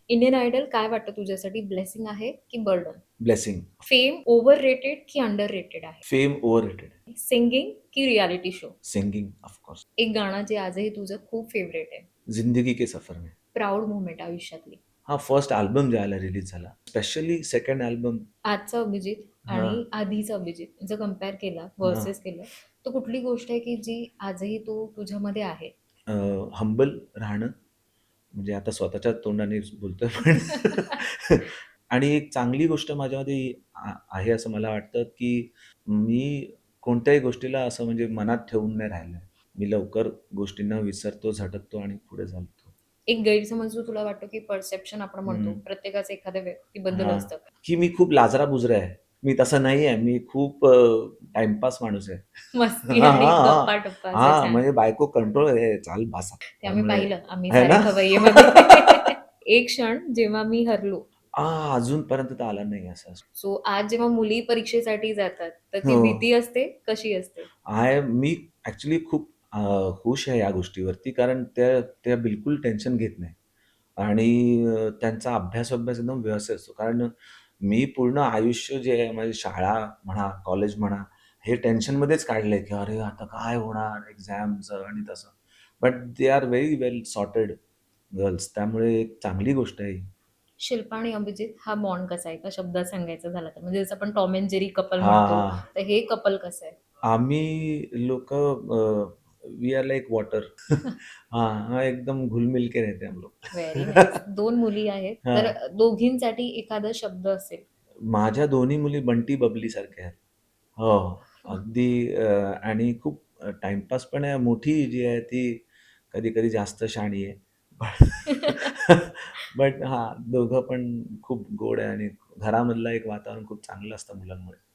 Indian idle काय वाटतं तुझ्यासाठी ब्लेसिंग आहे की बर्डन? ब्लेसिंग. फेम ओव्हररेटेड की अंडररेटेड आहे? फेम ओव्हररेटेड. सिंगिंग की रियालिटी शो? Singing of course. एक गाणं जे आजही तुझं खूप फेवरेट आहे. जिंदगी के सफर में. प्राउड मोमेंट आयुष्यातली. हा फर्स्ट अल्बम ज्यावेळेला रिलीज झाला, स्पेशली सेकंड अल्बम. आजचा अभिजित हा आणि आधीचा अभिजित जर कम्पेअर केला, हा वर्सेस केलं, तर कुठली गोष्ट आहे की जी आजही तू तुझ्यामध्ये आहे? हंबल राहणं, म्हणजे आता स्वतःच्या तोंडाने बोलतोय पण आणि एक चांगली गोष्ट माझ्यामध्ये आहे असं मला वाटतं, की मी कोणत्याही गोष्टीला असं म्हणजे मनात ठेवून नाही राहिलोय. मी लवकर गोष्टींना विसरतो, झटकतो आणि पुढे चालतो. एक गैरसमज जो तुला वाटतो की परसेप्शन आपण म्हणतो हं. प्रत्येकाचं एखाद्या व्यक्तीबद्दल हां, असतं. की मी खूप लाजरा-बुजरा आहे. मी तसा नाही आहे. मी खूप टाईमपास माणूस आहे. मस्ती हां, आणि हां, हां. गप्पा-टप्पा असं हां, छान. म्हणजे बायको कंट्रोल आहे. चाल बसा. ते आम्ही त्यामुळे पाहिलं, आम्ही आहे सारे ना? खवय्येमध्ये. एक क्षण जेव्हा मी हरलो. अजूनपर्यंत तर आला नाही असं. सो आज जेव्हा मुली परीक्षेसाठी जातात, तर ती हो. भीती असते, कशी असते? मी ॲक्चुअली खूप खुश आहे या गोष्टीवरती, कारण त्या त्या बिलकुल टेन्शन घेत नाही आणि त्यांचा अभ्यास-वभ्यास एकदम व्यवस्थित असतो. कारण मी पूर्ण आयुष्य जे आहे, माझी शाळा म्हणा, कॉलेज म्हणा, हे टेन्शनमध्येच काढलंय, की अरे आता काय होणार एक्झामचं आणि तसं. But they are very well sorted girls. त्यामुळे एक चांगली गोष्ट आहे ही. शिल्पा आणि अभिजित हा बॉन्ड कसा आहे? एका शब्दात सांगायचं झालं तर? म्हणजे जसं आपण टॉम एंड जेरी कपल हां, म्हणतो, हां. तर हे कपल कसं आहे? आम्ही लोकं वी आर लाइक वॉटर. हां, हां, एकदम घुल-मिल के रहते हैं हम लोग. Very nice. 2 मुली आहेत, तर हां. दोघींसाठी एखादा शब्द असेल? माझ्या दोन्ही मुली बंटी बबलीसारख्या आहेत. हो, अगदी आणि खूप टाईमपास पण आहे. मोठी जी आहे ती कधी-कधी जास्त शहाणी आहे. बट हां, दोघं पण खूप गोड आहे आणि घरामधलं एक वातावरण खूप चांगलं असतं मुलांमुळे.